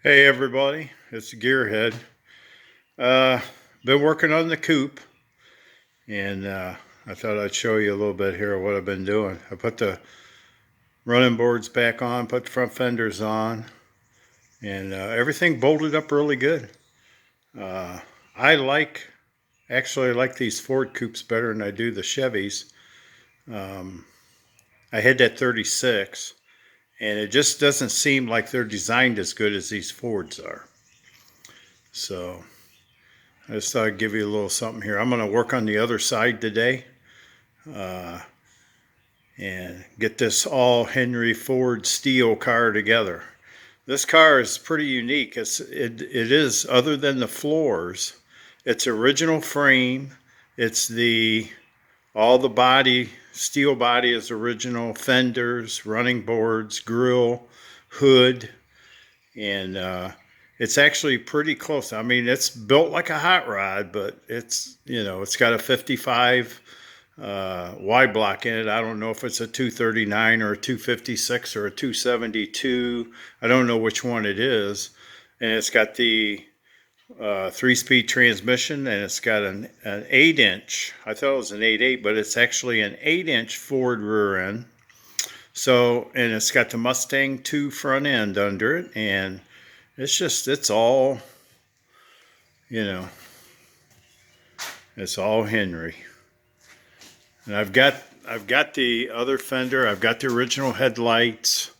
Hey everybody, it's Gearhead. Uh, been working on the coupe, and I thought I'd show you a little bit here of what I've been doing. I put the running boards back on, put the front fenders on, and everything bolted up really good. Uh, I actually like these Ford coupes better than I do the Chevys. Um, I had that 36, and it just doesn't seem like they're designed as good as these Fords are. So I just thought I'd give you a little something here. I'm going to work on the other side today uh, and get this all Henry Ford steel car together. This car is pretty unique. It is, other than the floors, it's original frame. It's all the body, steel body is original, fenders, running boards, grill, hood, and it's actually pretty close. I mean, it's built like a hot rod, but it's got a 55 Y block in it. I don't know if it's a 239 or a 256 or a 272. I don't know which one it is. And it's got the 3-speed transmission, and it's got an 8-inch. I thought it was an 8.8, but it's actually an 8-inch Ford rear end. So, and it's got the Mustang 2 front end under it, and it's all, it's all Henry. And I've got the other fender, I've got the original headlights,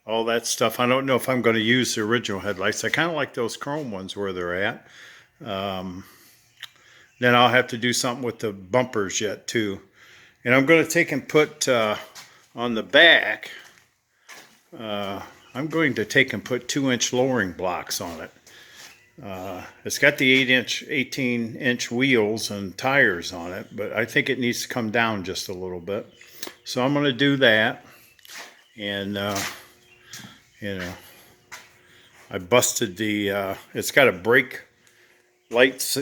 all that stuff. I don't know if I'm going to use the original headlights. I kind of like those chrome ones where they're at. Then I'll have to do something with the bumpers yet too. And I'm going to take and put on the back, I'm going to take and put 2-inch lowering blocks on it. It's got the 8-inch, 18-inch wheels and tires on it, but I think it needs to come down just a little bit. So I'm going to do that. And, I busted it's got a brake lights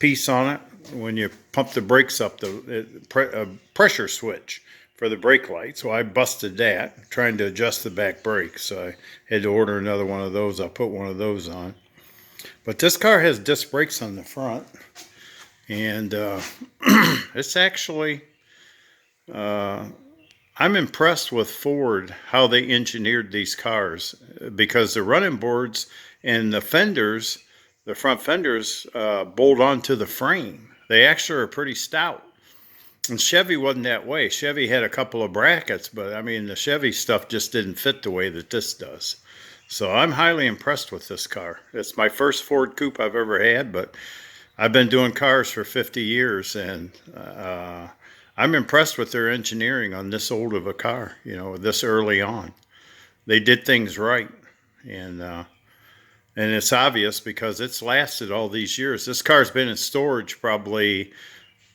piece on it. When you pump the brakes up, the pressure switch for the brake light. So I busted that, trying to adjust the back brakes. So I had to order another one of those. I'll put one of those on. But this car has disc brakes on the front. And it's actually, I'm impressed with Ford, how they engineered these cars. Because the running boards and the fenders, the front fenders, bolt onto the frame. They actually are pretty stout. And Chevy wasn't that way. Chevy had a couple of brackets, but I mean, the Chevy stuff just didn't fit the way that this does. So I'm highly impressed with this car. It's my first Ford coupe I've ever had, but I've been doing cars for 50 years, and I'm impressed with their engineering on this old of a car, this early on. They did things right, and it's obvious because it's lasted all these years. This car's been in storage probably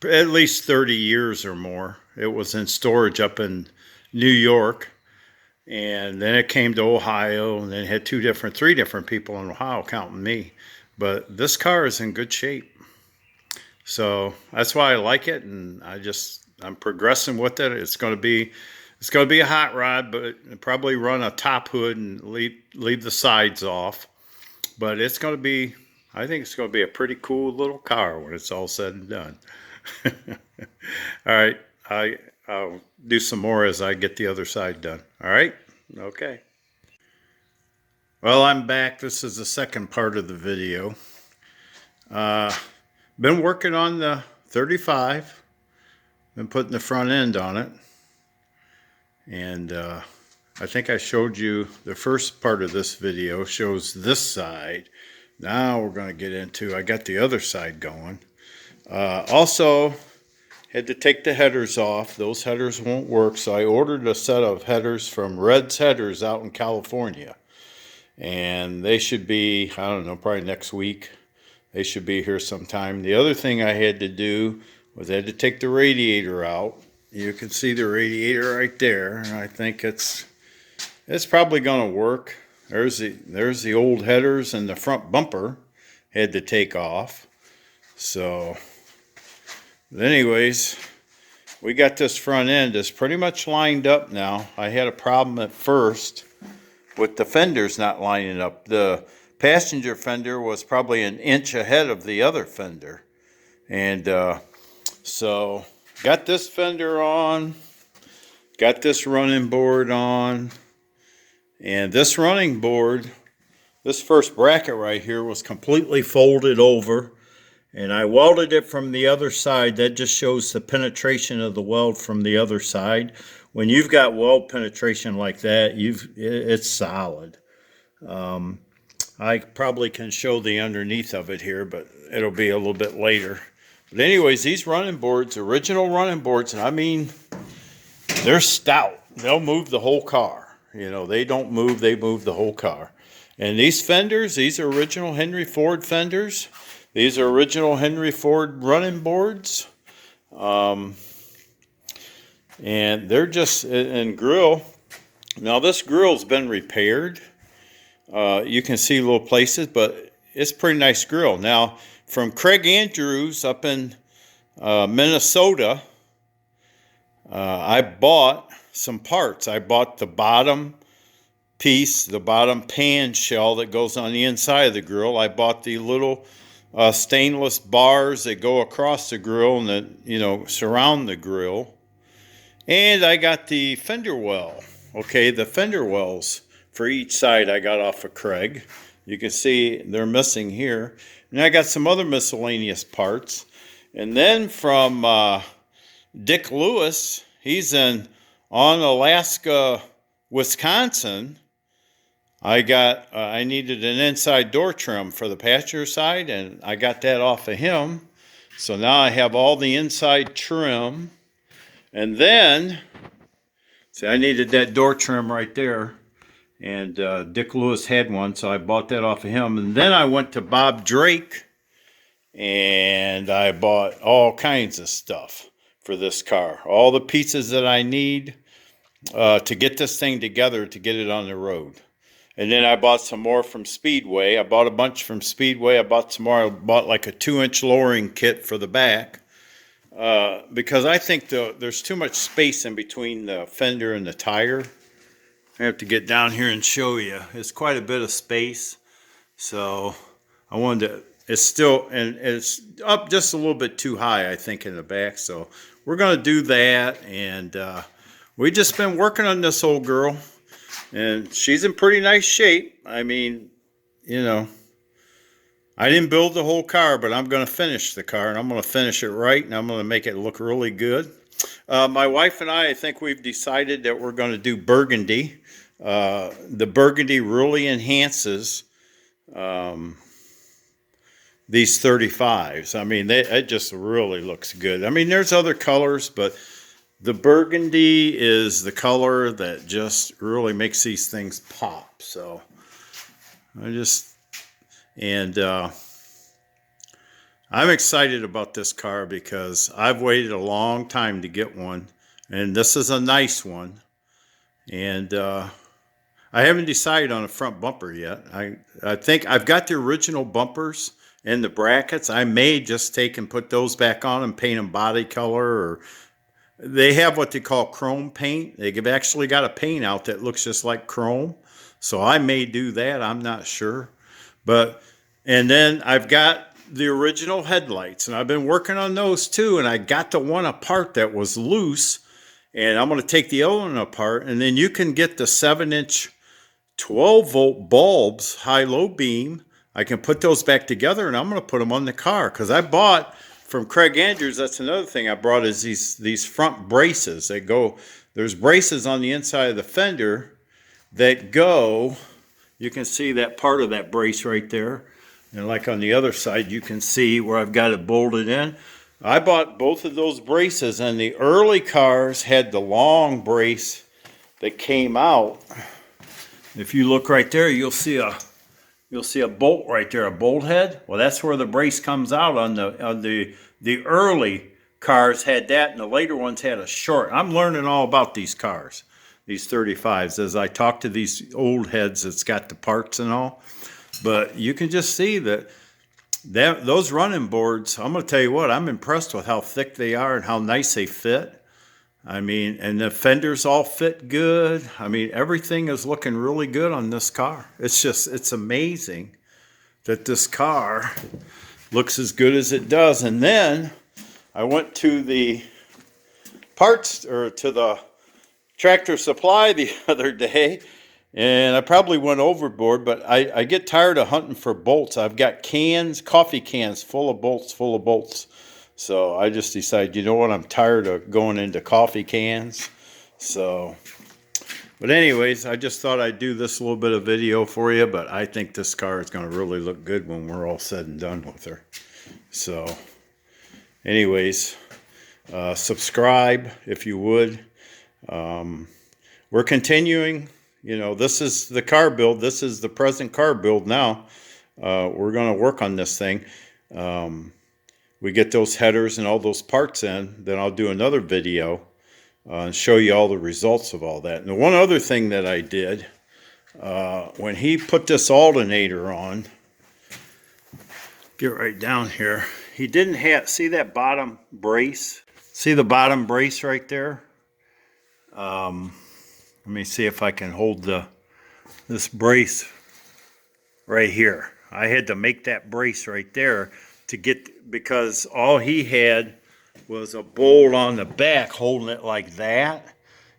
at least 30 years or more. It was in storage up in New York, and then it came to Ohio, and then it had three different people in Ohio, counting me. But this car is in good shape. So that's why I like it, and I'm progressing with it. It's going to be a hot rod, but probably run a top hood and leave the sides off. But I think it's going to be a pretty cool little car when it's all said and done. All right, I'll do some more as I get the other side done. All right, okay. Well, I'm back. This is the second part of the video. Been working on the 35. Been putting the front end on it, and I think I showed you the first part of this video shows this side. Now we're going to get into, I got the other side going. Also, had to take the headers off. Those headers won't work, so I ordered a set of headers from Red's Headers out in California. And they should be, I don't know, probably next week. They should be here sometime. The other thing I had to do was I had to take the radiator out. You can see the radiator right there. And I think it's probably going to work. There's the old headers, and the front bumper had to take off. So anyways, we got this front end. It's pretty much lined up now. I had a problem at first with the fenders not lining up. The passenger fender was probably an inch ahead of the other fender. And so got this fender on, got this running board on, and this running board, this first bracket right here was completely folded over, and I welded it from the other side. That just shows the penetration of the weld from the other side. When you've got weld penetration like that, it's solid. I probably can show the underneath of it here, but it'll be a little bit later. But anyways, these running boards, original running boards, and I mean, they're stout. They'll move the whole car. You know, they don't move, they move the whole car. And these fenders, these are original Henry Ford fenders. These are original Henry Ford running boards. And they're just, and grill. Now this grill's been repaired. You can see little places, but it's a pretty nice grill. Now, from Craig Andrews up in Minnesota, I bought some parts. I bought the bottom piece, the bottom pan shell that goes on the inside of the grill. I bought the little stainless bars that go across the grill and that, you know, surround the grill. And I got the fender well. Okay, the fender wells for each side I got off of Craig. You can see they're missing here. And I got some other miscellaneous parts. And then from Dick Lewis, he's in Onalaska, Wisconsin. I needed an inside door trim for the passenger side, and I got that off of him. So now I have all the inside trim. And then, see, I needed that door trim right there. And Dick Lewis had one, so I bought that off of him. And then I went to Bob Drake, and I bought all kinds of stuff for this car. All the pieces that I need to get this thing together to get it on the road. And then I bought some more from Speedway. I bought a bunch from Speedway. I bought some more. I bought like a 2-inch lowering kit for the back. Because I think there's too much space in between the fender and the tire. I have to get down here and show you. It's quite a bit of space. So I wanted to, it's still, and it's up just a little bit too high, I think, in the back. So we're going to do that. And we just been working on this old girl. And she's in pretty nice shape. I mean, you know, I didn't build the whole car, but I'm going to finish the car, and I'm going to finish it right, and I'm going to make it look really good. My wife and I think we've decided that we're going to do burgundy. The burgundy really enhances these 35s. I mean, it just really looks good. I mean, there's other colors, but the burgundy is the color that just really makes these things pop. So I'm excited about this car because I've waited a long time to get one, and this is a nice one. And I haven't decided on a front bumper yet. I think I've got the original bumpers and the brackets. I may just take and put those back on and paint them body color, or they have what they call chrome paint. They've actually got a paint out that looks just like chrome. So I may do that. I'm not sure. And then I've got the original headlights, and I've been working on those too. And I got the one apart that was loose, and I'm going to take the other one apart. And then you can get the 7-inch 12-volt bulbs, high-low beam. I can put those back together, and I'm going to put them on the car because I bought from Craig Andrews. That's another thing I brought is these front braces that go. There's braces on the inside of the fender that go. You can see that part of that brace right there. And like on the other side, you can see where I've got it bolted in. I bought both of those braces, and the early cars had the long brace that came out. If you look right there, you'll see a bolt right there, a bolt head. Well, that's where the brace comes out on the early cars had that, and the later ones had a short. I'm learning all about these cars, these 35s, as I talk to these old heads that's got the parts and all. But you can just see that those running boards, I'm going to tell you what, I'm impressed with how thick they are and how nice they fit. I mean, and the fenders all fit good. I mean, everything is looking really good on this car. It's amazing that this car looks as good as it does. And then I went to the parts, or to the Tractor Supply the other day, and I probably went overboard, but I get tired of hunting for bolts. I've got cans, coffee cans full of bolts. So I just decided, you know what, I'm tired of going into coffee cans. So, but anyways, I just thought I'd do this little bit of video for you, but I think this car is going to really look good when we're all said and done with her. So, anyways, subscribe if you would. We're continuing. You know, this is the car build. This is the present car build now. We're going to work on this thing. We get those headers and all those parts in, then I'll do another video and show you all the results of all that. And the one other thing that I did, when he put this alternator on, get right down here, he didn't have, see that bottom brace? See the bottom brace right there? Let me see if I can hold this brace right here. I had to make that brace right there to get, because all he had was a bolt on the back holding it like that.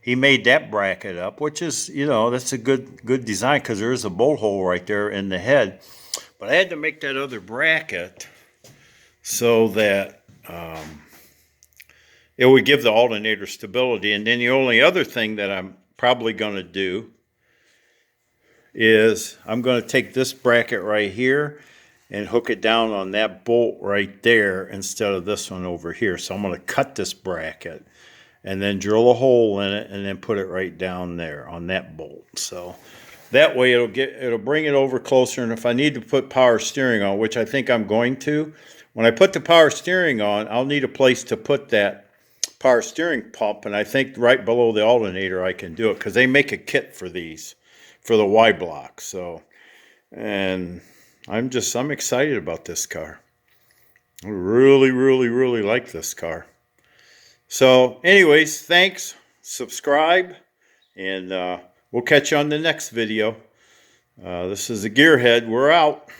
He made that bracket up, which is, you know, that's a good design, because there is a bolt hole right there in the head. But I had to make that other bracket so that it would give the alternator stability. And then the only other thing that I'm probably going to do is I'm going to take this bracket right here and hook it down on that bolt right there instead of this one over here. So I'm going to cut this bracket and then drill a hole in it and then put it right down there on that bolt. So that way it'll bring it over closer. And if I need to put power steering on, which I think I'm going to, when I put the power steering on, I'll need a place to put that power steering pump, and I think right below the alternator I can do it, because they make a kit for these, for the Y block. So, and I'm excited about this car. I really like this car. So anyways, thanks, subscribe, and we'll catch you on the next video. This is the Gearhead. We're out.